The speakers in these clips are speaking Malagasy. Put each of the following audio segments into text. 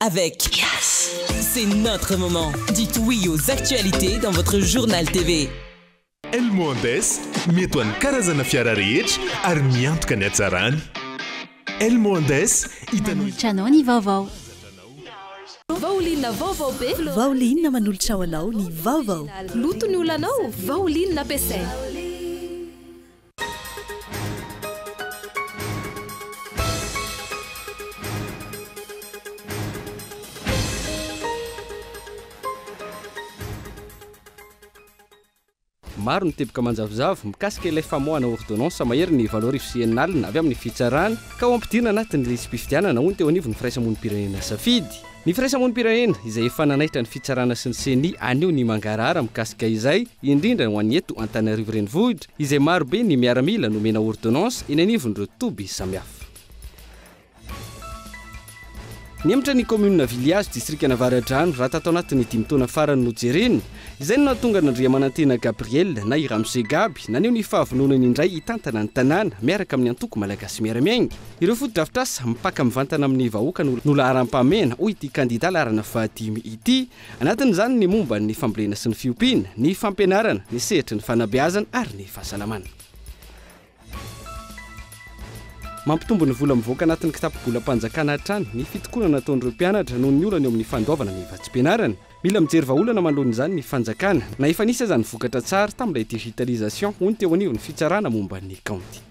avec C'est notre moment. Dites oui aux actualités dans votre journal TV. Elmondes mety ho an'ny karazana fiara rehetra ary miantoka ny hatsarany. Elmondes Manolitranao ny vaovao. Vaolina vaovao be. Vaolina manolotra ho anao ny vaovao. Loto ny olanao, vaolina ampiasaina. Maro ny teboka manjavozavo mikasika ilay famoahana ordonnance mahery ny valeur ofisienalina avy amin'ny fitsarana ka ho ampidirina anatin'ny lisy-pifidianana hoy ny teo anivon'ny firaisamonim-pirenena safidy. Ny firaisamonim-pirenena izay efa nanaitra ny fitsarana sy ny seni anio ny mangarahara mikasika izay indrindra ho an'ny eto Antananarivo renivohitra izay maro be ny miaramila nomena ordonnance eny anivon'ireo toby samihafa. Niematra ny commune Viliazy district Navaradrano raha tatao anatin'ny 5 taona farany nojerena izay no nahatonga n'Andriamanantena Gabriel na i Ramse Gaby naneo ny fahavononany indray hitantana ny tanàna miaraka amin'ny antoko malagasy miaramiainga. Ireo foto-drafitrasa mipaka mivantana amin'ny vahoaka no laharam-pamena hoy ity kandida larana fahadimy ity. Anatin'izany ny momba ny fambolena sy ny fiompiana, ny fampianarana, ny sehatra ny fanabeazana ary ny fahasalamana. Mampitombo ny vola mivoaka anatin'ny kitapo-bolam-panjakana hatrany ny fitokonana nataon'ireo mpianatra noho ny olana eo amin'ny fandoavana ny vatsim-pianarana. Mila mijery vahaolana manoloana izany ny fanjakana na efa nisy izany vokatra tsara tamin'ilay digitalisation hoy ny teo anivon'ny fitsarana momba ny kaonty.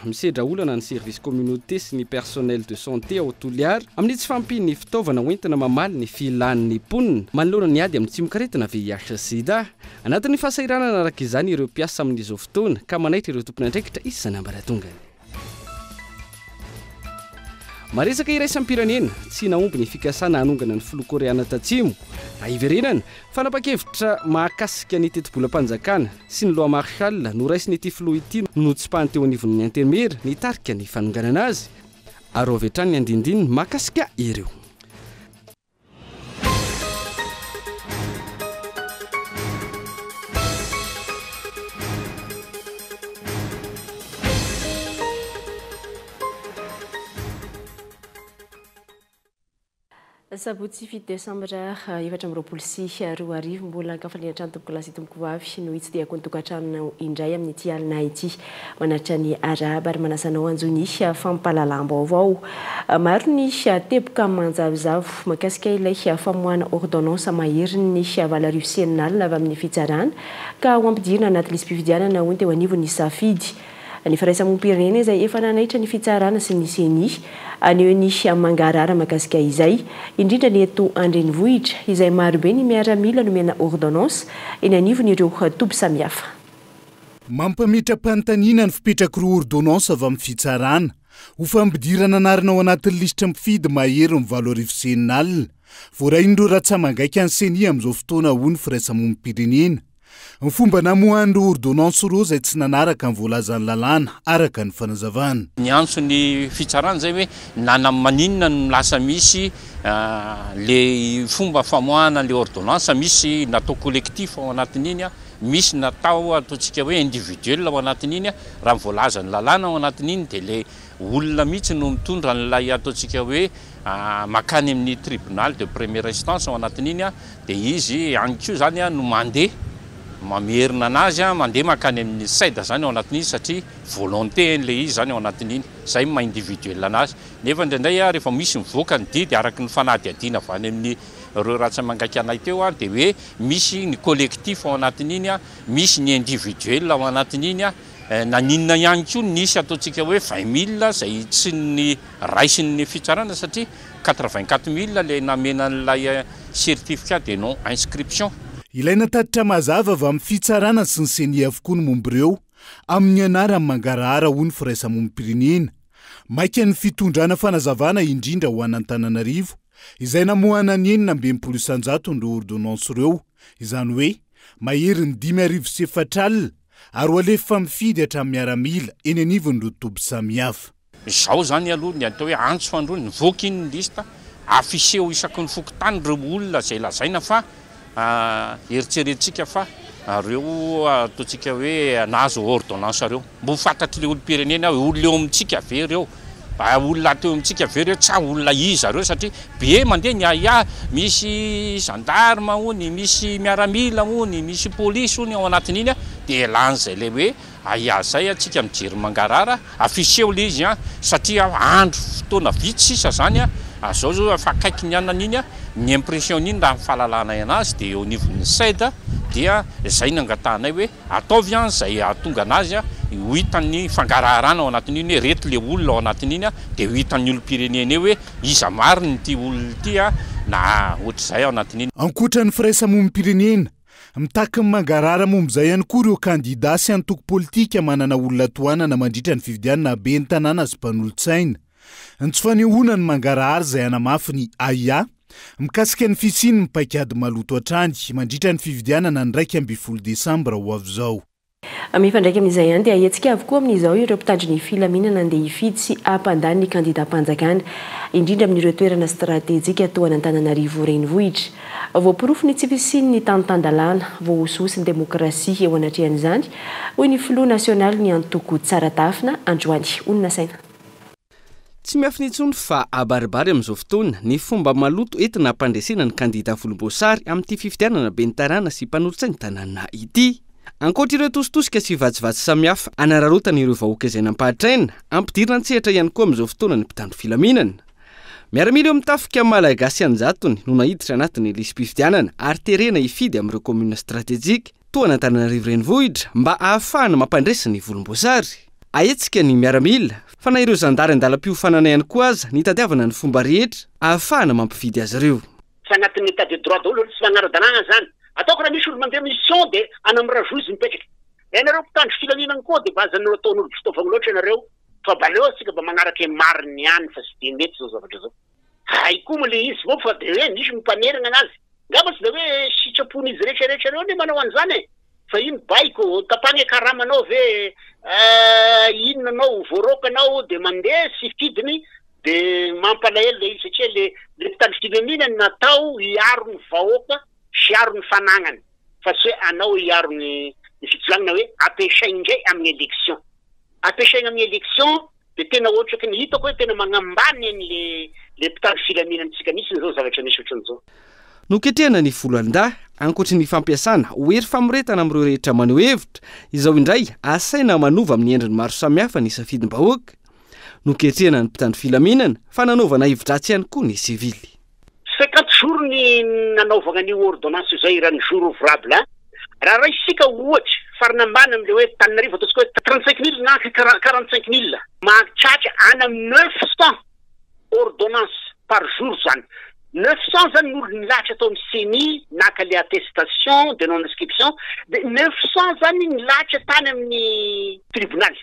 Misedra olana ny service communauté sy ny personnel de santé ao Toliara amin'ny tsy fampiny ny fitaovana hoentina mamaly ny filan'ny ponina manoloana ny ady amin'ny tsimikaretina VIH sida. Anatin'ny fahasairanana araka izany ireo mpiasa amin'izao fotoana ka manaitra ireo tompony andraikitra isany ambaratongany. Maresaka iraisam-pirenena tsy naomby ny fikasana hanongana ny filoha koreana tatsimo. Raha iverenana fanapa-kevitra mahakasika ny teti-bolam-panjakana sy ny loa marshal noraisiny ity filoha ity no tsipahany teo anivon'ny intermera nitarika ny fanonganana azy. Ary avy hatrany ny andindininy mahakasika ireo. Sabotsy 7 Desambra 2024 mbola ankafaliana tompoko lasy tompoko vavy no hitsy dia tokantrano indray amin'ny ity alina ity manaritra ny araba ary manasanao anjony fampalalam-baovao. Maro ny teboka manjavozavo makasika ilay famoahana ordonnance mahery ny valeur ofisienalina avy amin'ny fitsarana ka ho ampidirina anaty lisy-pifidianana hoy ny teo anivon'ny safidy. Ny firaisamonim-pirenena izay efa nanaitra ny fitsarana sy ny seni aneo ny mangarahara makasika izay indrindra ny eto andrenivohitra izay maro be ny miaramila nomena ordonnance eny anivon'ireo toby samihafa. Mampamitra-panontaniana ny fipetraky ordonnance avy amin'ny fitsarana ho fampidirana anarana ao anatin'ny lisitra mifidy mahery ny valeur ofisienalina voarahin'ireo ratsamangaiky any seni amin'izao fotoana hoy ny firaisamonim-pirenena. Ny fomba namohan'ireo ordonnance roa izay tsy nanaraka ny voalazan'ny lalàna araka ny fanazavana. Ny antso ny fitsarana zay hoe maninona no lasa misy le fomba famoahana le ordonnance misy natao collectif ao anatin'iny misy natao ataontsika hoe individuel ao anatin'iny raha voalazan'ny lalàna ao anatin'iny dia le olona mihitsy no mitondra n'ilay ataontsika hoe makany amin'ny tribunal de première instance ao anatin'iny dia izy anko zany no mandeha mamerina anazy mandeha makany amin'ny saida zany ao anatin'izy satria volonté le izy zany ao anatin'iny zay maha individuel anazy nefa indraindray rehefa misy mivoaka ny didy araky ny fanadihadiana avy any amin'ny reo ratsamangaiky anay teo dia hoe misy ny collectif ao anatin'iny misy ny individuel ao anatin'iny naninona ihany koa nisy ataontsika hoe 20 000 zay tsy ny raisin'ny fitsarana satria 84 000 le namena n'ilay certificat de non inscription. Ilaina tatitra mazava avy amin'ny fitsarana sy ny seni avokoa ny momboreo amin'ny anarany mangarahara hoy ny firaisamonim-pirenena. Maika ny fitondrana fanazavana indrindra ho an'Antananarivo izay namohana ny 900 ny ordonnance ireo izany hoe mahery ny 5,400 alina ary ho alefa mifidy hatramin'ny miaramila eny anivon'ireo toby samihafa. Izao zany aloha ny atao hoe antso fandroany nivoaka iny ny lista affiché-ho isaky ny fokotany ireo olona izay lazaina fa eritreretintsika fa reo ataontsika hoe nazo ordonnance reo mbo fantatry le olo-pirenena hoe olona eo amintsika ve reo olona teo amintsika vereo tsy olona izareo satria be mandeha ny aya misy gendarme ony misy miaramila ony misy polisy ony ao anatin'iny dia lan'zay le hoe aya zay atsika mijery mangarara afiseo le izy satria andro fotoana vitsy sisa zany zao zao afakaiky ny anan'iny ny impression iny raha fahalalana anazy dia eo nivon'ny saida dia zay nangatanay hoe ataovy zay atonga anazy ho hitan'ny fangararana ao anatin'iny hoe reto le olona ao anatin'iny dia ho hitan'ny olom-pirenena hoe iza mariny ty olona ty na ohatr'izay ao anatin'iny. Ankoatran'ny firaisamonim-pirenena mitaky ny mangarara momba izay ihany koa ireo kandida sy antoko politika manana olona toanana mandritra ny fividianana be ny tanàna sy mpanolo-tsaina. Ny tsy fanehoana ny mangarahara izay hanamafy ny AIA mikasika ny fisiny ny paikady maloto hatrany mandritra ny fividianana ny 2 Desambra ho avy izao. Mifandraika amin'izay ihany dia ahentsika avokoa amin'izao ireo mpitandro ny filaminana andeha hifidy sy hampandany ny kandida mpanjakana indrindra amin'ireo toerana stratejika toa an'Antananarivo renivohitra. Voapirofo ny tsy fisiny ny tanotandalana voahososy ny demokrasia eo anatrehan'izany hoy ny filoha nasionaly ny antoko tsara tafina Androany Onona Saina. Tsy miafinitsony fa abaribary amin'izao fotoana ny fomba maloto entina hampandresena ny kandida volomboasary amin'ity fifidianana be ny tanàna sy mpanolotsaina ny tanàna ity. Ankoatra ireo tositosika sy vatsivatsy samihafa anararotana ireo vahoaka izay nampahatraina ampidirina an-tsehatra ihany koa amin'izao fotoana ny mpitandro filaminana. Miaramila eo mitafika malagasy anjatony no nahiditra anatin'ny lisam-pifidianana ary terena hifidy amin'ireo komuna stratejika toa an'Antananarivo renivohitra mba ahafahana mampandresa ny volomboasary. Ahetsika ny miaramila fa na ireo zandary andalam-piofanana ihany koa aza nitadiavana ny fomba rehetra ahafahana mampifidy azy ireo. Tsy anatin'ny état de droit daholo sy fagnaran-dalàna zany. Ataoko raha misy olo mandeha mission dia anamirajozy mipetraka. Ianareo mpitandro filaminana koa dia vazan'olo ataon'olo fitaovana loatra ianareo fa baleo asika mba magnaraka ny mariny ihany fa tsy dia mety zao zavatra zao. Hay koa moa le izy vao fa dia hoe misy mimpanerana anazy. Ngamba tsy dia hoe sitrapony izy rehetrarehetra reo ne manao an'izany fa ino baiko tapany karamanao ve inona anao voarokanao dia mandeha sy fidiny dia mampalahelo le izy satria le mpitandro filaminana natao hiaro ny vahoaka sy hiaro ny fanagnany fa tsy hoe anao hiaro ny fitsilangana hoe ampiasaina indray amin'ny élection. Ampiasaina amin'ny élection dia tena ohatra ka ny hitako hoe tena magnambany le mpitandro filaminana antsika misy zao zavatra misy ohatran'izao. Noketrehana ny volan-dahy ankoatra ny fampiasana hery famoretana amin'ireo rehetra maneho hevitra izao indray asaina manova amin'ny endriny maro samihafa ny safidim-bahoaka. Noketrehana ny mpitandro filaminana fa nanaovana hevin-dratsy ihany koa ny sivily. 50 jours ny nanaovana ny ordonnance zay raha ny jour ouvrable. Raha isika ohatra farana ambany amin'le hoe Tananarivo ataontsika hoe 35 000 na 45 000 mahatratra ana 900 ordonnance par jour zany. 900 zany olo nilatra atao amin'ny CENI naka le attestation de non inscription de 900 zany nilatra tany amin'ny tribunal.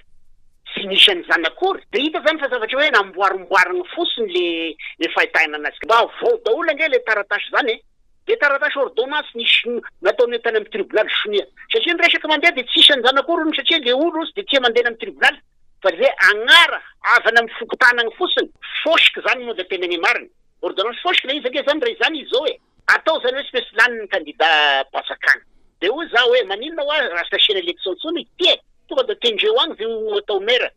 Tsy nisy an'izany akory dia hita zany fa zavatra hoe namboarimboarina fotsiny le fahitana anazy. Mba vao daholo ange le taratasy zany dia taratasy ordonnance nisy nataony tany amin'ny tribunal sonia satria niresaka mandeha dia tsisy an'izany akory ony satria le olo sy dia tia mandeha amin'ny tribunal fa zay agnara avana amin'ny fokotanana fotsiny fosika zany moa dia tena ny marina. Ordonnance fosika le izy ake zany raha izany izy zao hoe atao zany hoe spesy laniny kandida mpanjakana dia hoy za hoe maninona hoa raha sasiana élection tsony tie tonga dia tendreo agny zay atao mera.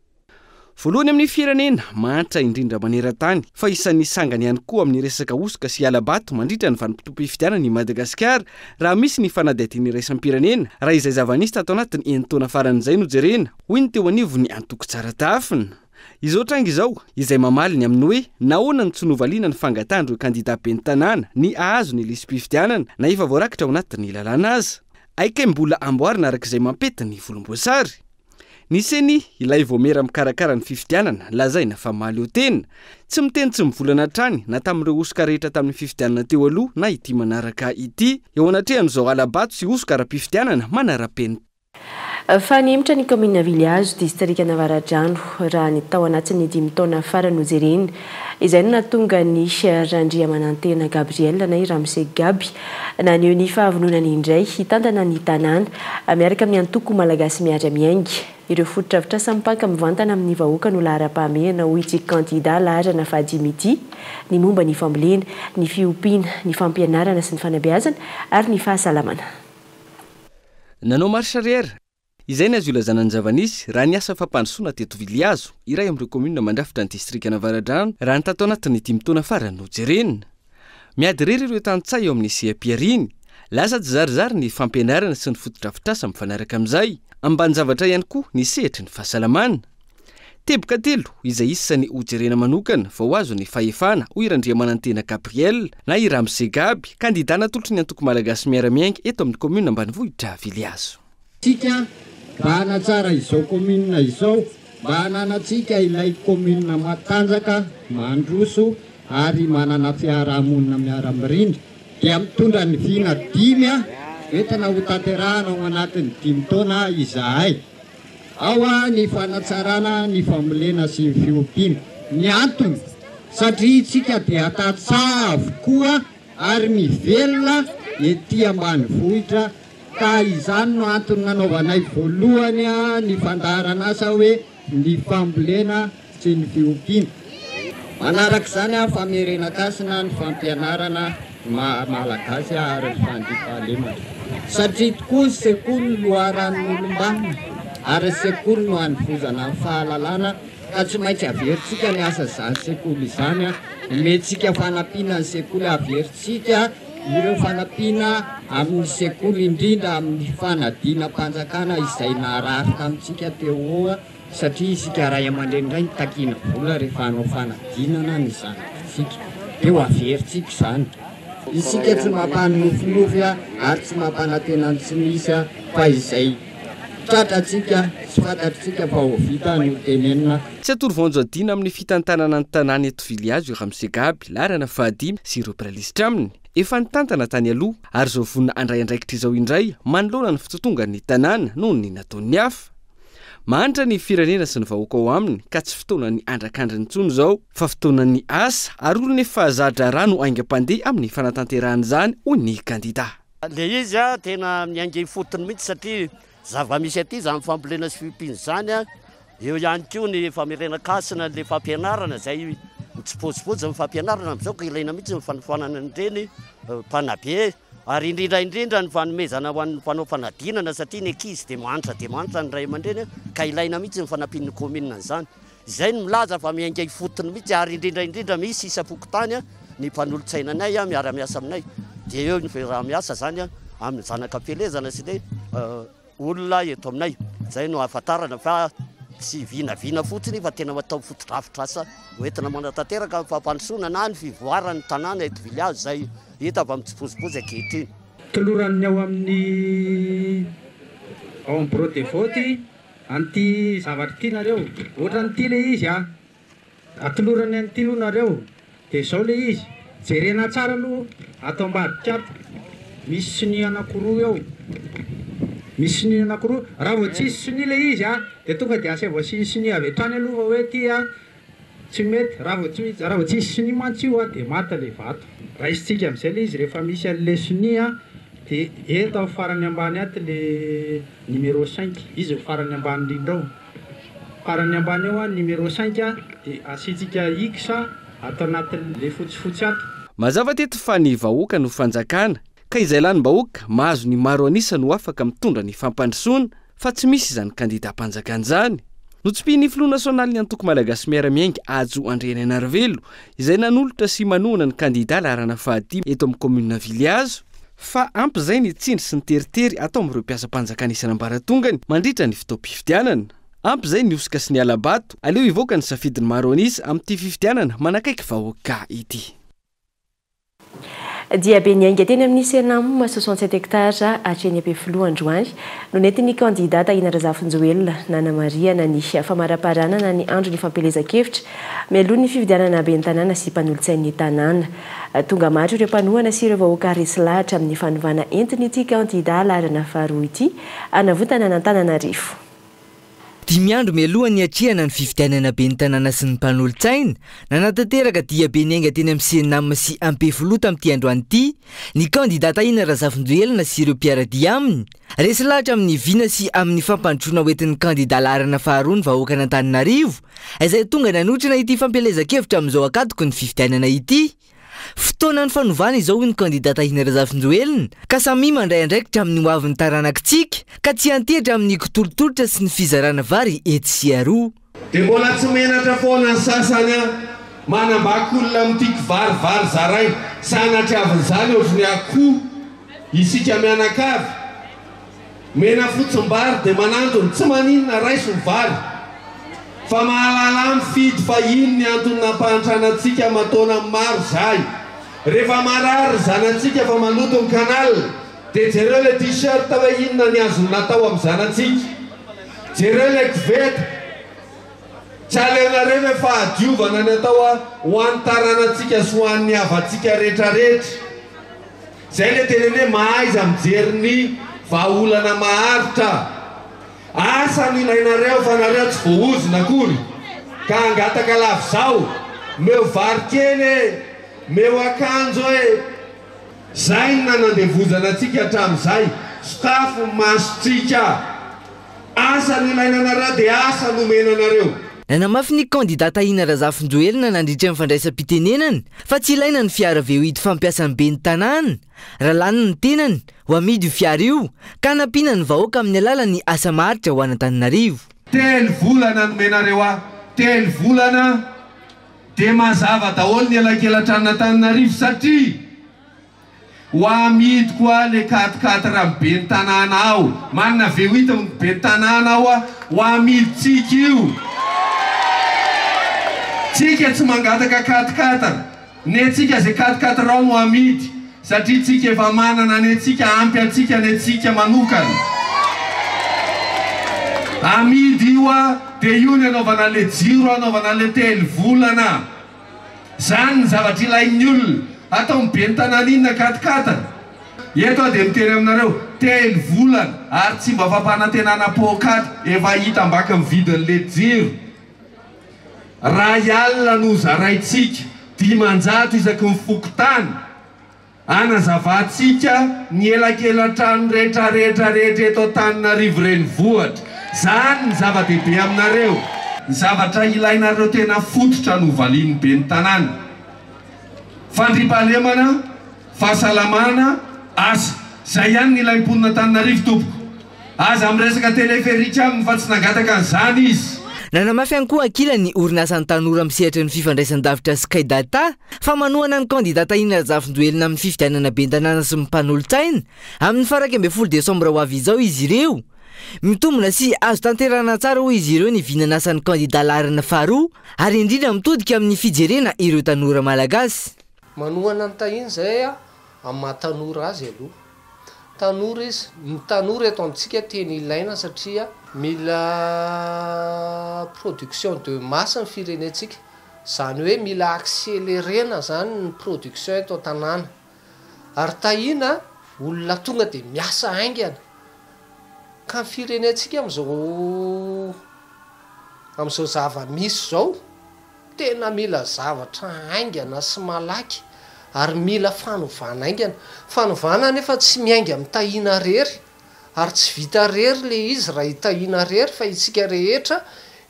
Voalohany amin'ny firenena mantra indrindra maneran-tany fa isan'ny sangany ihany koa amin'ny resaka osoka sy alabato mandritra ny vanim-potom-pifidianana i Madagasikara raha misy ny fanadihadiana iraisam-pirenena raha izay zava-nisy tato anatin'ny enitaona faran'izay no jerena hoy ny teo anivo ny antoko tsara tafina. Izao trangy izao izay mamaliny amin'ny hoe nahoana ny tsy novaliana ny fangatandro ho kandida be ny tanàna ny ahazo ny lisam-pifidianana na efa voarakitra ao anatin'ny lalàna aza. Aika mbola amboarina arak'izay mampety ny volomboasary. Ny CENI ilay voamera mikarakara ny fifidianana lazaina fa mahaleo tena tsy miteny tsy mivolana hatrany na tamin'ireo osoka rehetra tamin'ny fifidianana teo aloha na ity manaraka ity eo anatrehan'izao alabato sy osoka ara-pifidianana manara-penitra. Fa nihemitra ny komina Vilihazo distrika Navaradrano raha ny tao anatin'ny 5 taona farany hojerena izay no nahatonga ny Randriamanantena Gabriel na i Ramse Gaby naneho ny fahavononany indray hitantana ny tanàna miaraka amin'ny antoko malagasy miara-miainga. Ireo foto-dravitra sampaka mivantana amin'ny vahoaka no lahara-pahamehana ho ity kandida laharana fahadimy ity ny momba ny fambolena, ny fiompiana, ny fampianarana sy ny fanabeazana ary ny fahasalamana. Nanao marche arrière izay ny azo ilazana ny zavanisy raha ny asa fampandrosoana teto Viliazo iray amin'ireo komuna mandrafitra ny distrika Navaradrano raha ny tato anatin'ny 10 taona farany nojerena. Miady rery ireo tantsay eo amin'ny CA-Piariny, lasa tsy zarizary ny fampianarana sy ny fotodrafitrasa mifanaraka amin'izay, ambany zavatra ihany koa ny sehatry ny fahasalamana. Teboka telo izay isany hojerena manokana vao azo ny fahefana hoy Randriamanantena Gabriel na i Ramse Gaby, kandida natolotry ny antoko malagasy miara-miainga eto amin'ny komuna ambanivohitra Viliazo. Tsika mba hanatsara izao komuna izao, mba hananatsika ilay komuna matanjaka, mandroso ary manana fiarahamonina miara-mirindra dia mitondra ny vina 5 entina ho tanterahana ao anatin'ny 5 taona izahay. Ao ny fanatsarana ny famolena sy ny fiompiana. Ny antony satria tsika dia tatsah avokoa ary mivelona ety ambanivohitra, ka izany no antony nanaovanay voalohany ny fandaharana asa hoe ny fambolena sy ny fiompiana. Manaraka izany famerenan-kasina ny fampianarana malagasy ary ny fandriampahalemana. Satria tokoa sekoly loharan'olombanona ary sekoly no hanovozana ny fahalalana, ka tsy maintsy averintsika ny asa izany sekoly izany. Omentsika fanampiana ny sekoly, averintsika ireo fanampiana amin'ny sekoly indrindra amin'ny fanadina mpanjakana izay narary tamintsika teo, satria isika ray aman-dreny indray nitakiana vola rehefa hanao fanadinana ny zanatsika, dia averintsika izany. Isika tsy mampanonofy ary tsy mampanantena ny tsy misy fa izay tratratsika sy fantatritsika fa ho vita ny tenenina. Tsy atory vonjy adina amin'ny fitantanana ny tanàna eto Viliazo i Ramse Gaby, larana 5 sy ireo pralisitra aminy. Efa nitantana tany aloha ary zao vonina andray andraikitra izao indray manoloana ny fitotonga ny tanàna noho ny nataony hafa. Mahantra ny firenena sy ny vahoaka ao aminy ka tsy fotoana ny andrakandra ny tsony zao fa fotoana ny asa ary olona efa zahatra rano aingam-pandeha amin'ny fanatanterahana izany hoy ny kandida. Le izy tena miainga fotony mihitsy satria zava-misy aty izany fambolena sy fiompiana izany eo ihany koa ny famerenan-kasina le fampianarana zay mitsipôzipôzy amin'ny fampianarana amin'izao ka ilaina mihitsy ny fanofanana an'ireny mpanabe ary indrindra ny fanomezana ho an'ny mpanao fanadinana satria ny ankizy dia manitra ny ray aman-dreny ka ilaina mihitsy ny fanampian'ny komina izany. Izay ny milaza fa miainga fotony mihitsy ary indrindra misy isam-pokotany ny mpanolotsainanay miara-miasa aminay dia eo ny raha-miasa zany amin'ny zanakam-pielezana sy le olona eto aminay. Zay no ahafantarana fa sy vinavina fotsiny fa tena matao fotodrafitrasa hoentina manatanteraka ny fampandrosoana na ny fivoarany tanàna eto Viliazo zay hita avy amin'ny tsipozipôzy ankehitriny. Toloran'ny ao amin'ny ao amin'ny bureau de vote an'ity zavatra ity nareo, ohatra n'ity le izy atolorany an'ity aloha nareo dia izao le izy jerena tsara aloha atao ambadika misy siny anankiroa eo. Misy siny anankiroa, raha vao tsisy siny le izy dia tonga dia asa vao siny avy hatrany aloha hoe ty tsy mety. Raha vao tsisy siny mantsy io dia mata le vato. Raisitsika amin'izay le izy rehefa misy an'le siny dia eto amin'ny farany ambany aty le numéro 5, izy farany ambany indrindra ao. Farany ambany eo numéro 5 dia asitsika X atao anatin'le fotsifotsy ato. Mazava teto fa ny vahoaka no fanjakana, ka izay lanym-bahoaka mahazo ny maro anisa no afaka mitondra ny fampandrosoana fa tsy misy izany kandida mpanjakana izany. Notsipihy ny filoha nasionaly ny antoko malagasy miara-miainga Ajo Andriana Narvelo izay nanolotra sy manohana ny kandida larana 5 eto amin'ny komuna Viliazo fa ampy izay ny tsindry sy ny teritery atao amin'ireo mpiasa-mpanjakana isan'ambaratongany mandritra ny fotoam-pifidianana. Ampy izay ny osika sy ny alabato aleo ivoaka ny safidiny maro anisa amin'ity fifidianana manakaiky vahoaka ity. Dia be niainga teny amin'ny Senam 67 hectares hatreny Ampefiloha androany no nentin'ny kandidata Ina Razafinjoelina Nana Maria na ny famaraparana na ny andro ny fampelezan-kevitra mialoha ny fifidianana ben'ny tanàna sy mpanolotsain'ny tanàna. Tonga maro ireo mpanohana sy ireo vahoaka resy lahatra amin'ny fanovana entiny ity kandida larana faharoa ity anavotana n'Antananarivo. 10 andro mialohan'ny atrehana ny fifidianana ben'ny tanàna sy ny mpanolotsaina nanatanteraka dia be niainga teny amin'ny Senam sy Ampefiloha tamin'ity androany ity ny kandidata Ina Razafinjoelina sy ireo mpiaradia aminy resy lahatra amin'ny vina sy amin'ny fampandrosoana hoentin'ny kandida larana faharoa ny vahoaka n'Antananarivo izay tonga nanotrana ity fampelezan-kevitra amin'izao akatoko ny fifidianana ity. fotoana ny fanovana izao ny kandidata Ina Razafinjoelina ka samy mandray andraikitra amin'ny hoavin'ny taranakitsika ka tsy antehitra amin'ny kitolotolotra sy ny fizarana vary etsy sy aroa. Dia mbola tsy menatra foana ny sasany manambaka olona mitiky varivary zaray sanatraviny izany ohatrany akoho isika mianakavy mena fotsim-bary dia manantony tsy maninona raiso ny vary fa mahalala mifidy fa ino ny antony nampahantranatsika mataona maro zay rehefa marary zanatsika fa maloto ny kanal dia jereo le t-shirt hoe inona ny azony natao amin'ny zanatsika jereo le koveta tsy alenareo fa adiovana ny atao ho an'ny taranatsika sy ho an'ny havatsika rehetrarehetra zay le tenene mahaiza mijery ny vahaolana maharitra asa no ilainareo fa nareo tsy voahozina akory ka angataka lafy zao meo varikely meo akanjo hoe zay ny nanandevozana atsika hatramin'izay sakafo masotsika asa no ilainanareo dia asa nomenanareo. Nanamafy ny kandidata Ina Razafinjoelina nandritra ny fandraisam-pitenenany fa tsy ilaina ny fiara veohity fampiasany be ny tanàna raha laniny ny tenany ho amidy io fiara io ka nampiana ny vahoaka amin'ny alalany asa maharitra ho an'Antananarivo. Telo volana nomenareo telo volana dia mazava daholo ny elakelatran'Antananarivo satria ho amidy koa le 4x4 be ny tanàna ao manana veohity be ny tanàna ao ho amidy tsika io. Tsika tsy mangataka 4x4 ne tsika zay 4x4 ao no amidy satria tsika efa manana ne tsika ampy atsika ne tsika manokana amidy io dia io ny anaovana le jiro anaovana le telo volana zany ny zavatra ilain'ny olona atao mibe ny tanàninna 4x4 eto dia miteny aminareo telo volana ary tsy mba fampanantenana pôkatra efa hita ambaka mividin'le jiro raha ialina no zaraitsika 500 isaky mifokotany anazavatsika ny elakelatrano rehetrarehetra eto Antananarivo renivohitra zany ny zava-dehibe aminareo ny zavatra ilainareo tena fototra no valin'ny be ny tanàna fandripahalemana fahasalamana asa zay ihany ny ilaim-ponina Antananarivo tompoko aza amin'ny resaka teleferika aminy fa tsy nangataka an'izany izy. Nanamafy ihany koa ankila ny orinasan'ny tanora misehatra ny fifandraisan-davitra sy kaidata fa manohana ny kandidata Ina Razafinjoelina amin'ny fifidianana be an-tanàna sy mpanolo-tsaina amin'ny 12 Desambra ho avy izao izy ireo. Mitombona sy azo tanterana tsara ho izy ireo ny vinana asan'ny kandida larina faharoa ary indrindra mitodika amin'ny fijerena ireo tanora malagasy. Manohana ny tahiny zay amin'ny mahatanora azy aloha tanora izy tanora eto amintsika tena ilaina satria mila production de masse ny firenetsika zany hoe mila accélérena zany ny production eto tanàna ary tahina olona tonga dia miasa aingana ka ny firenetsika amin'izao zava-misy zao tena mila zavatra aingana sy malaky ary mila fanovana aingana fanovana nefa tsy miainga amin'ny tahina rery ary tsy vita rery le izy raha hitahina rery fa itsika rehetra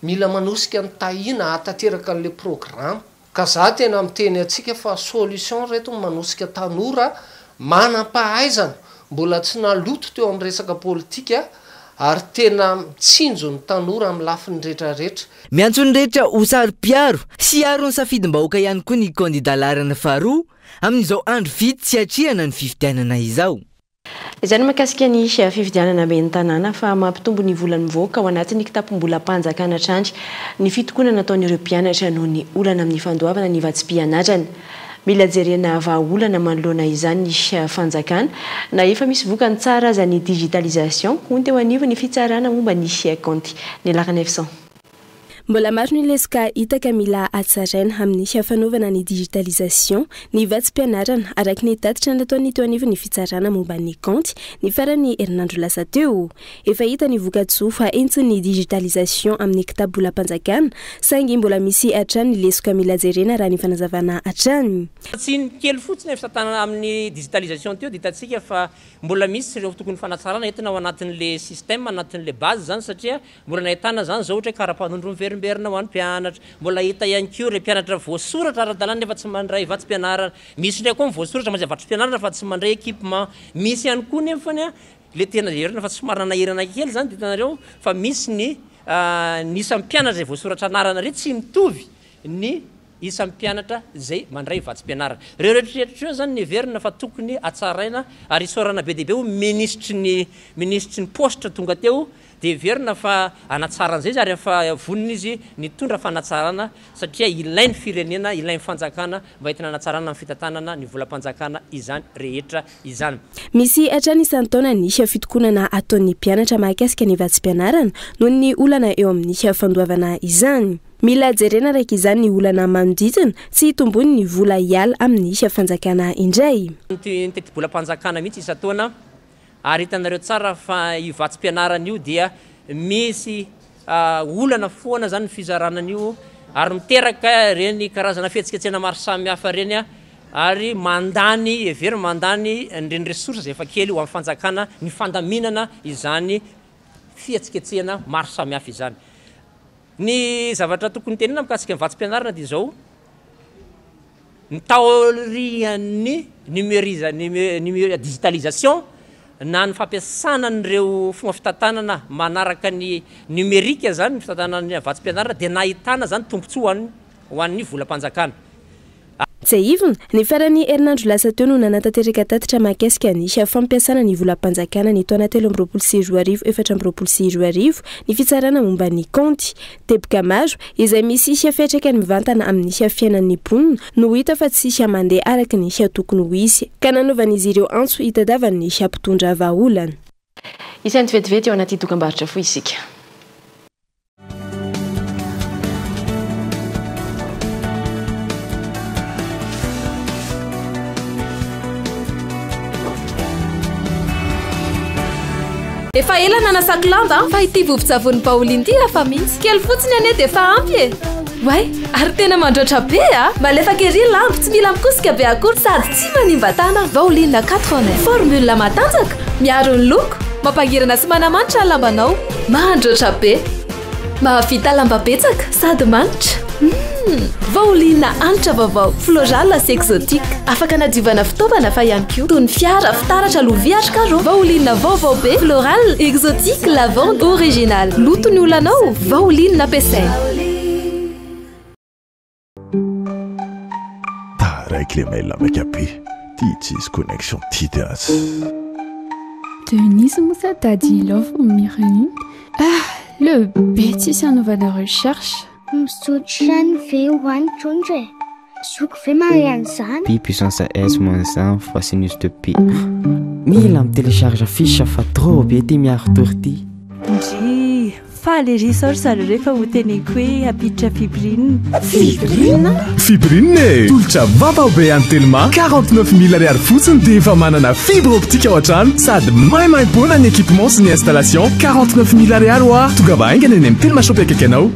mila manosika ny tahina atateraka an'le programme ka za tena miteny atsika fa solution reto manosika tanora manam-pahaizana mbola tsy naloto teo amin'ny resaka politika ary tena mitsinjo ny tanora amin'ny lafiny rehetrarehetra. Miantso ny rehetra ho sary-piaro sy aro ny safidim-bahoaka ihany koa ny kandida larana faharoa amin'izao andro vity tsy atrihana ny fifidianana izao. Izany mahakasika ny fifidianana be ny tanàna fa mampitombo ny volan'ny mivoaka ao anatin'ny kitapom-bolam-panjakana hatrandry ny fitokonana nataon'ireo mpianatra noho ny olana amin'ny fandoavana ny vatsim-pianarana. Mila jerena vahaolana manoloana izany ny fanjakana na efa misy vokany tsara aza ny digitalisation ho ny teo anivo ny fitsarana momba ny compte ny lakana F100. Mbola maro ny lesika hitaka mila atsaraina amin'ny fanaovana ny digitalisation ny vatsim-pianarana araka ny tatitra nataony teo anivo ny fitsarana momba ny compte ny farany herinandro lasa teo efa hita ny vokatsoa fa entsiny digitalisation amin'ny kitapo-bolam-panjakana saingy mbola misy hatrany ny lesika mila jerena raha ny fanazavana hatrany. Tsy ny kely fotsiny efa satana amin'ny digitalisation teo dia hitantsika fa mbola misy ireo tokony fanatsarana entina ao anatin'le système anatin'le base zany satria mbola nahitana zany zao ohatra hoe karapanondro miverina verimberina ho an'ny mpianatra mbola hita ihany ko le mpianatra voasoratra ara-dalàna nefa tsy mandray vatsim-pianarana misy ndray koa voasoratra mazay vatsim-pianarana fa tsy mandray équipement misy ihany koa nefany a le tena herina fa somary nanahirana kely zany de hitanareo fa misy ny isan'ny mpianatra zay voasoratra anarana reo tsy mitovy ny isan'ny mpianatra zay mandray vatsim-pianarana reo rehetrarehetra eo zany ny verina fa tokony atsaraina ary isorana be dehibe ho ministry ny poste tonga teo de verina fa anatsaran'izay izy ary efa vonina izy nitondra fanatsarana satria ilainy firenena ilainy fanjakana mba entina anatsarana amin'ny fitantanana ny volam-panjakana izany rehetra izany. Misy hatrany isan'ny taona ny fitokonana ataon'ny mpianatra mahakasika ny vatsim-pianarana noho ny olana eo amin'ny fandoavana izany. Mila jerena raiky izany ny olana manodidina tsy hitombony ny vola iala amin'ny fanjakana indray. Tety volam-panjakana mihitsy isa-taona ary hitanareo tsara fa io vatsim-pianarana io dia misy olana foana zany ny fizaranana io ary miteraka reny karazana fihetsiketsena maro samihafa reny ary mandany every mandany reny ressources zay efa kely ho amin'ny fanjakana ny fandaminana izany fihetsiketsena maro samihafa izany. Ny zavatra tokony tenena mikasika ny vatsim-pianarana dia izao ny taorian'ny digitalisation na ny fampiasana n'ireo fomba fitantanana manaraka ny numerika zany ny fitantanana vatsim-pianarana dia nahitana zany tombontsoa ho an'ny volam-panjakana. Zay ivona ny farany herinandro lasa teo no nanatanteraka tatitra mahakasika ny fampiasana ny volam-panjakana ny taona 2024 ny fitsarana momba ny kaonty teboka maro izay misy fiatraikan'ny mivantana amin'ny fiainan'ny mponina no hita fa tsy mandeha araka ny tokony ho izy ka nanaovan'izy ireo antso hitadiavan'ny mpitondra vahaolana. Isan'ny vetivety eo anaty dokam-barotra foy isika. Efa ela nanasako lamba fa ity vovon-tsavony Pauline ity afa mihitsy kely fotsiny ane de fa ampy e. Way, ary tena mandroatra be malefaka ery lamba tsy mila mikosika be akory sady tsy manimba tana. Pauline 80 formule matanjaka miaro ny loko mampangirana sy manamanitra ny lambanao mandroatra be mahavita lamba betsaka sady manitra. Vaolina anitra vaovao floral sy exotique afaka nadiovana fitaovana fa ihany koa toy ny fiara fitaratra lovia atrikaro. Vaolina vaovao be floral exotique lavande original loto ny olanao vaolina ampiasaina. Taraiky le mail avec AP TITIS connexion TITAS Denise Moussa Tadilov Mireille. Le bêtise en nouvelle recherche. Msutran V1 Chundre. Suk Femarian San. Pi puissance S moins 1 fois sinus de pi. Mila me télécharge fiche fa trop be ty miaro torty. Ndry fa le resource ary rehefa ho teneko hoe apiditra fibrine. Fibrine tolotra vava be any telma 49 000 ariary fotsiny dia efa manana fibre optique ao an-trano sady maimaim-poana ny équipement sy ny installation 49 000 ariary oa tonga mba haingana eny amin'ny telma shop akaiky anao.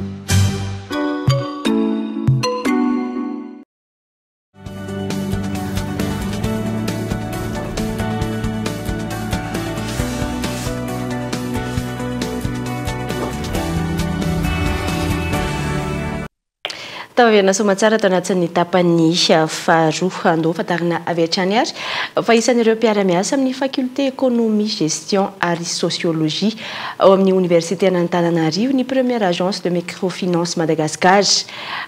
Taverna somatsara tao anatin'ny tapany faharoa andao fatarina avy hatrany ary fa isan'ireo mpiara-miasa amin'ny faculté économie gestion ary sociologie ao amin'ny université an'Antananarivo ny première agence de microfinance Madagascar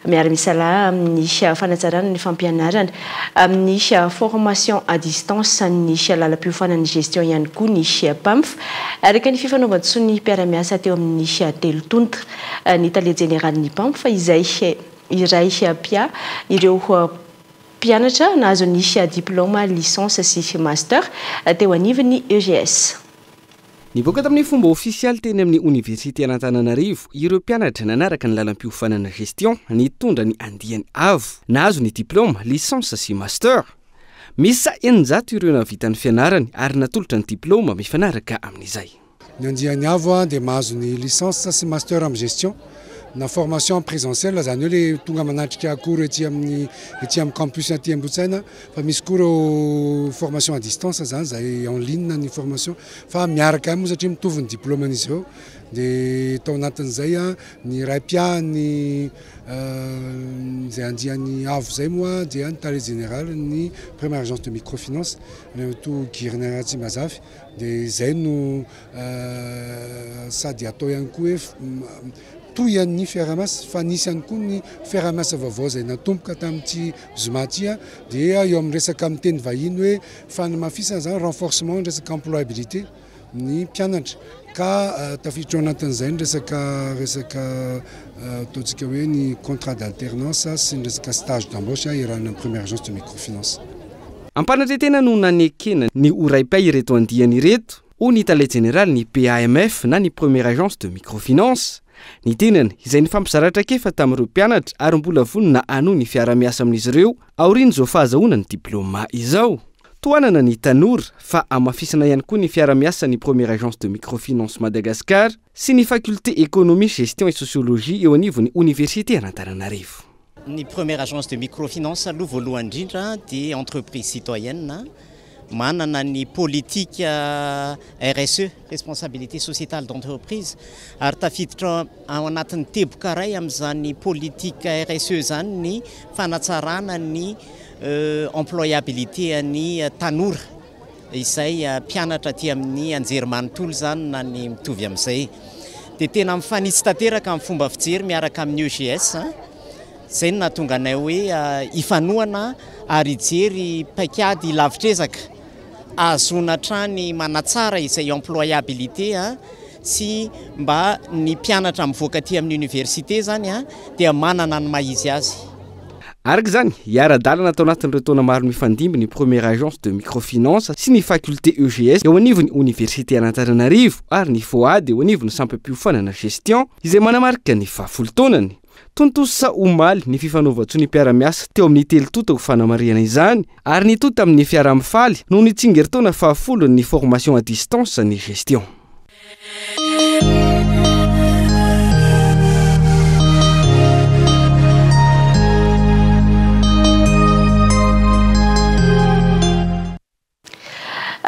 miara-misalaha amin'ny fanatsarana ny fampianarana amin'ny formation à distance ny lalam-piofanan'ny gestion ihany koa ny PAMF araka ny fifanaovan-tsoa ny mpiara-miasa teo amin'ny telotontra ny talia général ny PAMF izay iray pia ireo mpianatra nahazo ny diplôme licence sy master teo anivon'ny EGS. Nivoaka tamin'ny fomba ofisialy teny amin'ny université an'Antananarivo ireo mpianatra nanaraka ny lalam-piofanana gestion nitondra ny andiany avo nahazo ny diplôme licence sy master. Misy 900 ireo navita ny fianarany ary natolotra ny diplôme mifanaraka amin'izay. Ny andiany avo dia mahazo ny licence sy master amin'ny gestion na formation présentielle zany hoe le tonga manatrika cours ety amin'ny campus aty Ambotsaina fa misy cours formation à distance zany zay en ligne ny formation fa miaraka moa satria mitovy ny diplôme an'izy ireo dia tao anatin'izay a ny raim-piany zay andiany avo zay moa dia ny taré général ny première agence de microfinance to Girner tsy mazavy dia zay no sady atao ihany koa hoe toy an'ny fiaraha-miasa fa nisy ihany koa ny fiaraha-miasa vaovao zay natomboka tamin'ity zoma ty a dia eo amin'ny resaka miteny vahiny hoe fanamafisana zany renforcement ny resaka employabilité ny mpianatra ka tafiditra ao anatin'izay ny resaka ataontsika hoe ny contrat d'alternance sy ny resaka stage d'embauche iarahana amin'ny première agence de microfinance. Ampanatretena no nanekena ny oraim-pay ireto andiany ireto ho ny talay général ny PAMF na ny première agence de microfinance. Ny tenany izay ny fampizaratra kefa tamin'ireo mpianatra ary mbola vonona anohy ny fiara-miasa amin'izy ireo aoriany zao fahazahoana ny diplôma izao. Toanana ny tanora fa amafisana ihany koa ny fiara-miasa ny première agence de microfinance Madagascar sy ny faculté économie, gestion et sociologie eo anivon'ny université an'Antananarivo. Ny première agence de microfinance aloha voalohany indrindra dia entreprise citoyenne manana ny politique RSE, responsabilité sociétale d'entreprise, ary tafiditra ao anatin'ny teboka ray amin'izany politique RSE zany ny fanatsarana ny employabilité any tanora izay mpianatra aty amin'ny anjerimanontolo zany na ny mitovy amin'izay. Dia tena mifanitsy tanteraka amin'ny fomba fijery miaraka amin'ny EGS zay no nahatonga anay hoe ifanoana ary ijery paikady lavitrezaka azona trany manatsara izay employabilité sy mba ny mpianatra mivoaka aty amin'ny université zany dia manana ny mahizy azy. Araka zany iara-dalana tao anatin'ireo taona maro mifandimby ny première agence de microfinance sy ny faculté EGS eo anivon'ny université an'Antananarivo ary ny FOAD eo anivon'ny sampam-piofanana gestion izay manamarika ny 10 taonany. Tontosa omaly ny fifanovatso ny mpiara-miasa teo amin'ny telotota ho fanamariana izany ary ny tota amin'ny fiara-mifaly noho ny tsingeritaona 10 ny formation à distance ny gestion.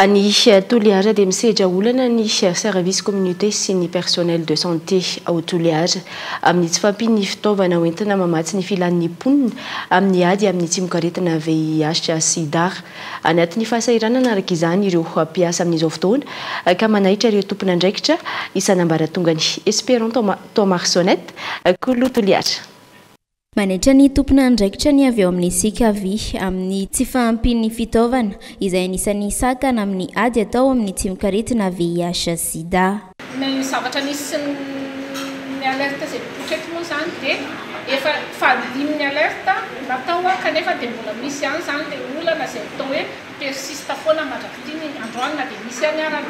Ny Toliara dia misedra olana ny service communauté sy ny personnel de santé ao Toliara amin'ny tsy fampiny fitaovana hoentina mamatsy ny filan'ny mponina amin'ny ady amin'ny tsimokaretina VIH sida. Anatin'ny fahasahiranana araka izany ireo mpiasa amin'izao fotoana ka manaitra ireo tompona andraikitra isan'ambaratongany Espérant Thomarsonette Kolo Toliara. Manaitra ny tompona andraikitra ny avy eo amin'ny CKV amin'ny tsy fahampian'ny fitaovana izay anisan'ny sakana amin'ny ady atao amin'ny tsimokaretina VIH sida. Ny zavatra nisy ny alerte izay potreto moa zany dia efa fahadimin'ny alerte natao kanefa dia mbola misy ihany zany dia olana izay atao hoe persiste foana mandrakity ny androanina dia misy ihany ara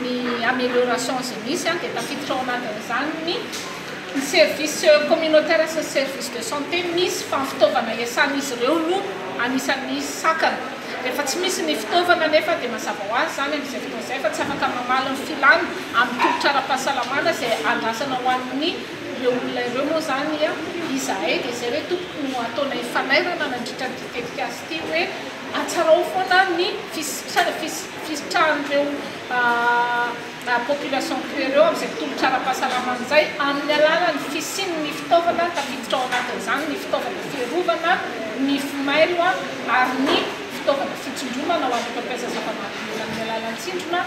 ny amélioration izay misy dia tafiditra ao anatin'izany ny service communautaire sy service de santé misy fitaovana iasan'izy ireo no anisan'ny sakana. Rehefa tsy misy ny fitaovana nefa dia mazava ho azy zany amin'izay fotoana izay fa tsy afaka mamaly ny filàna amin'ny tolotra ara-pahasalamana izay andrasana ho an'ny ireo olona ireo moa zany izahay dia izay hoe tompoko no ataona ifanairana nandritra ny ditetika azy ity hoe atsarao foana ny fisitrahan'ireo population ireo amin'izay tolotra ara-pahasalamana izay amin'ny alalan'ny fisian'ny fitaovana tafiditra ao anatin'izany ny fitaovana fiarovana ny fimailo ary ny fitaovana fitsindromana ho an'ny mpampiasa zava-mahadomelina amin'ny alalan'ny tsindrona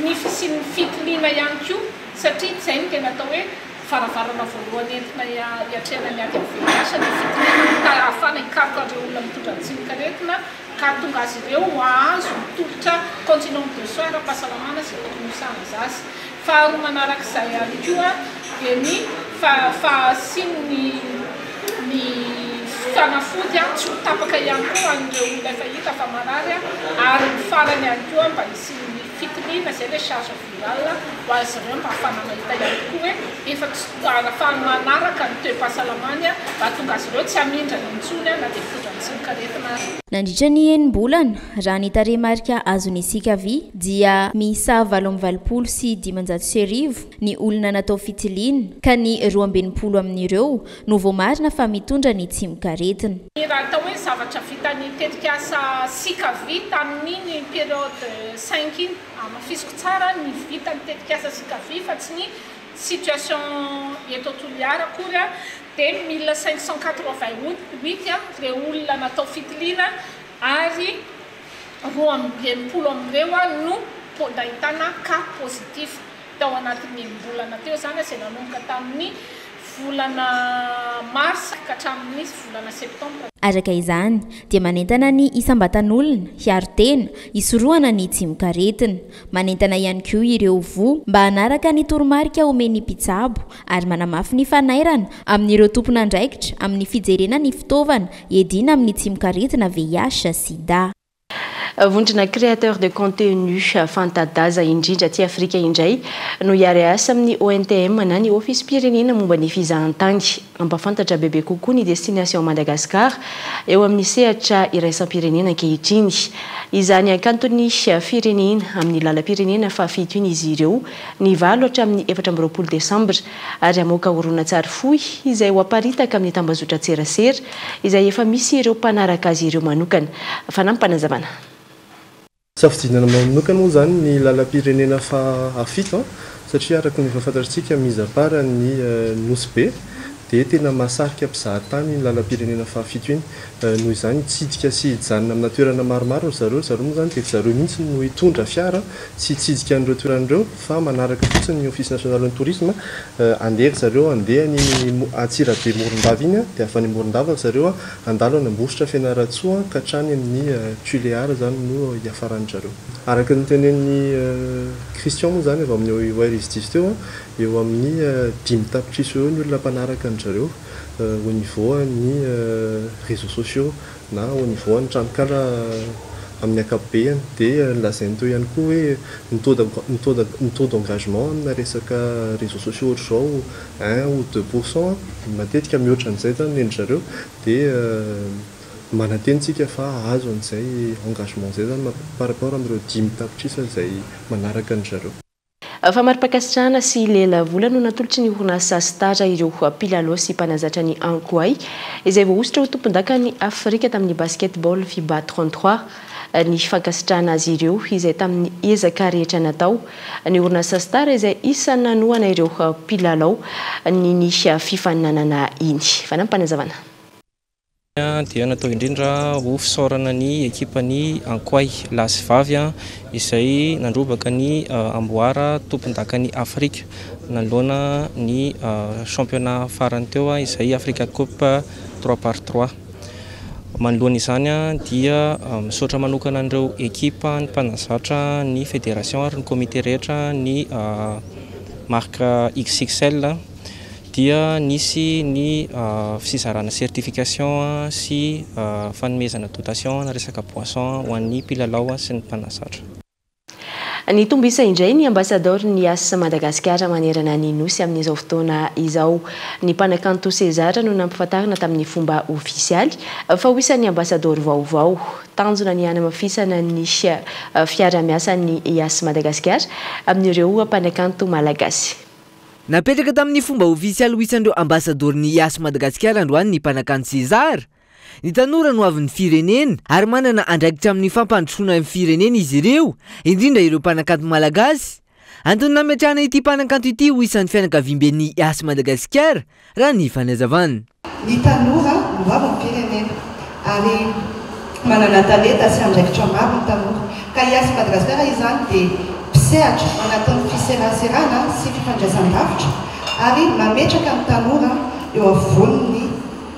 ny fisian'ny fitiliana ihany koa satria izay no tena atao hoe faravarana voalohany entina hiatrehana ny ady amin'ny VIH ny fitiliana ahafana hikaroka ireo olona mitondra ny tsimokaretina ka tonga azy ireo azo mitolotra continuum de soins ara-pahasalamana izay tokony hosana zazy. Faharoa manarak'izay ihany koa dia ny fahasiany ny fanafody tsy ho tapaka ihany koa an'ireo olona efa hita fa marary ary ny farany ihany koa mba hisian'ny fitiliana izay hoe charge virale ho azy ireo mba ahafana mahita ihany koa hoe efa ahafana manaraka ny toe-pahasalamany mba tonga azy ireo tsy hamindra ny intsony na dia mitondra ny tsimokaretina nandritra ny enim-bolana raha ny tarehimarika azony isika avy dia miisa 8 sy 500 ny olona natao fitiliana ka ny 12 amin'ireo no voamarina fa mitondra ny tsy mikaretina. Raha atao hoe zavatra vitany tetika asa sika vy tamin'ny période 5 iny amafisiko tsara ny vitany tetika asa sika vy fa tsy ny situation eto Toliara akory dia 1588 ireo olona natao fitiliana ary 12 amin'ireo no nahitana cas positif tao anatin'ny volana teo zany izay nanomboka tamin'ny volana mars ka hatramin'ny volana septembre. Araka izany dia manentana ny isam-batan'olona hiaro-tena hisorohana ny tsy mikaretina, manentana ihany koa ireo voa mba hanaraka ny toromarika omeny mpitsabo ary manamafy ny fanairana amin'ireo tompon'andraikitra amin'ny fijerena ny fitaovana edina amin'ny tsy mikaretina VIH/SIDA. Vondrona créateur de contenu fantadaza indrindra ty Afrika indray no hiary asa amin'ny ONTM na ny office pirenena momba ny fizahan-tany ampafantatra bebe kokoa ny destination Madagascar eo amin'ny sehatra iraisam-pirenena ankehitriny. Izany akantony firenena amin'ny lalam-pirenena fahafito iny izy ireo ny 9 hatramin'ny 24 Desambra ary amoaka horonan-tsary fohy izay ho aparitaka amin'ny tambazotra tserasera izay efa misy ireo mpanaraka azy ireo manokana. Fanampanazavana. Safidinana manokana moa zany ny lalam-pirenena fahafito satria araka ny fahafantarantsika mizapara ny nosy be dia tena mahasarika mpizahatany ny lalam-pirenena fahafito iny noho izany tsidika sy hijanona amina toerana maromaro zareo moa zany dia zareo mihitsy no hitondra fiara sy tsidika an'ireo toeran'ireo fa manaraka fotsiny ny office national ny tourisme andeha zareo andeha ny Atsirabe Morondava iny dia afa ny Morondava zareo andalo anambosotra Fianaratsoa ka hatrany amin'ny Tuleara zany no hiafarany zareo. Araka ny tenen'ny Christian moa zany avy amin'ny ORSDIS teo eo amin'ny 5 tapitrisa eo ny olona mpanaraka an'zareo au niveau ny réseaux sociaux na au niveau ny tranokala amin'ny akapobeany dia lazainy teo ihany koa hoe ny taux d'engagement amina resaka réseaux sociaux ohatr'izao 1 ou 2% matetika mihoatra an'izay zany ny endry-zareo dia manatentsika fa azo an'izay engagement zay zany par rapport amin'ireo 5 tapitrisa izay manaraka an'zareo. Famarimpakasitrahana sy lela vola no natolotry ny orinasa stage ireo mpilalao sy mpanazatra ny Ankoay izay voahositra ho tompon-daka ny Afrika tamin'ny basketball FIBA 33 ny fankasitrahana azy ireo izay tamin'ny ezaka rehetra natao ny orinasa stage izay isan'ny nanohana ireo mpilalao ny fifaninanana iny. Fanampanazavana. Dia natao indrindra ho fisaorana ny ekipany Ankoay lasy vavy izay nandrobaka ny amboara tompon-daka ny Afrika nanoloana ny championnat farany teo izay Africa Cup 3x3. Manoloana izany dia misaotra manokana an'ireo ekipa ny mpanazatra ny fédération ary ny comité rehetra ny marque XXL dia nisy ny fisarana certification sy fanomezana dotation na resaka poisson ho an'ny mpilalao sy ny mpanazatra. Ny tombisa indray ny ambassadeur ny asa Madagasikara manerana ny nosy amin'izao fotoana izao ny mpanakanto César no nampifatarina tamin'ny fomba ofisialy fa ho isan'ny ambassadeur vaovao tanjona ny hanamafisana ny fiara-miasa ny asa Madagasikara amin'ireo mpanakanto malagasy. Napetraka tamin'ny fomba ofisialy ho isan'ireo ambassadeur ny asa Madagasikara androany ny mpanakanto César. Ny tanora no avy ny firenena ary manana andraikitra amin'ny fampandrosoana amin'ny firenena izy ireo, indrindra ireo mpanakanto malagasy. Antony nametrahana ity mpanakanto ity ho isan'ny fianakaviam-ben'ny asa Madagasikara raha ny fanazavana. Ny tanora no avy ny firenena ary manana talenta sy andraikitra maro ny tanora. Ka asa Madagasikara izany dia mpisehatra anatin'ny fiseraserana sy fifandraisan-davitra ary mametraka ny tanora eo afovoan'ny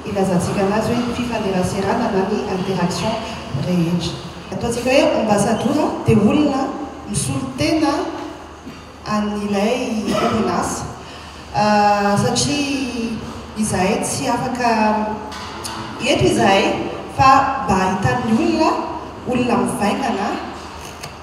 ilazantsika anazy hoe fifandraisan-serana na ny interaction rehetra. Ataontsika hoe ambassadeur dia olona misolo tena an'ilay orinasa satria izahay tsy afaka eto izahay fa mba ahitan'ny olona mivaingana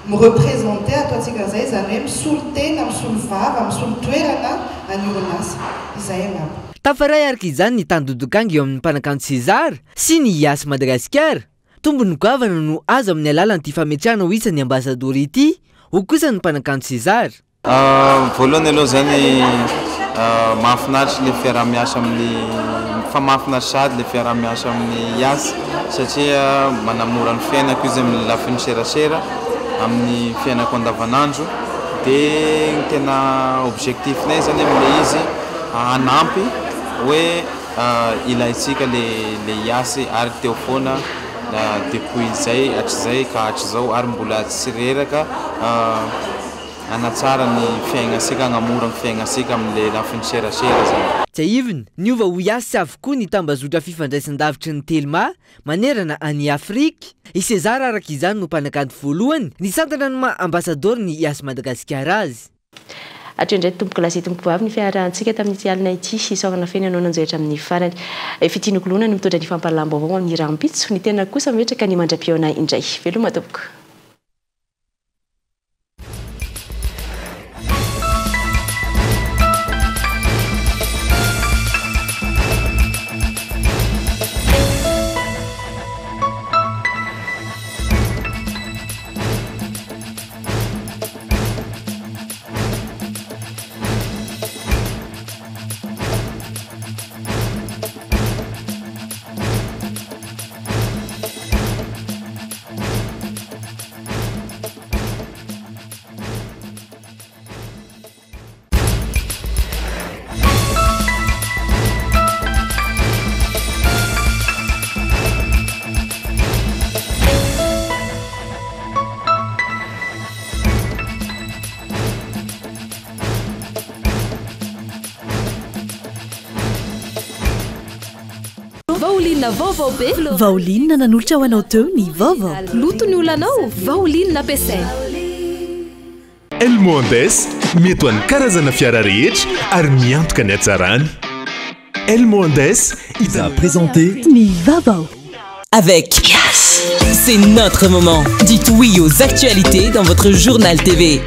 mireprésenter ataontsika izay zany hoe misolo tena misolo vava misolo toerana any orinasa izay angamba. Tafaray araka izany ny tany dodokanga eo amin'ny mpanakanto César sy ny asa Madagasikara tombony goavana no azo amin'ny alalan'ity fametrahana ho isan'ny ambasador ity ho kosa ny mpanakanto César. Voalohany aloha zany mahafinaritra le fiarah-miasa amin'ny mahafinaritra sady le fiarah-miasa amin'ny asa satria manamora ny fiainako izy amin'ny lafiny serasera amin'ny fiainako andavanandro dia ny tena objectif-nay zany amin'le izy hanampy hoe ilaitsika le iasy ary teo foana depuis izay hatrizay ka hatrizao ary mbola tsy reraka anatsara ny fiainasika agnamora ny fiainasika amin'le lafiny serasera zany. Tsy ivony niova ho iasy avokoa ny tambazotra fifandraisan-davitra ny Telma manerana any Afrika. I César araka izany no mpanakanto voalohany ny santana ny maha ambasador ny iasy Madagasikara azy. Atrendray tompoko lasy tompoko vavy ny fiarahantsika tamin'ity alina ity isogana feny anao nanjoetra amin'ny farany fitianokolona ny mitondra ny fampalalambavao amin'ny rampitso ny tena kosa metraka ny mandra-piona indray veloma tompoko. Vaolinina nanolotra ho anao teo ny vaovao. Loto ny olanao, vaolinina ampiasaina. El Mondes mety ho an'ny karazana fiara rehetra ary miantoka ny hatsarany. El Mondes il a présenté ny vaovao. Avec Yes, c'est notre moment. Dites oui aux actualités dans votre journal TV.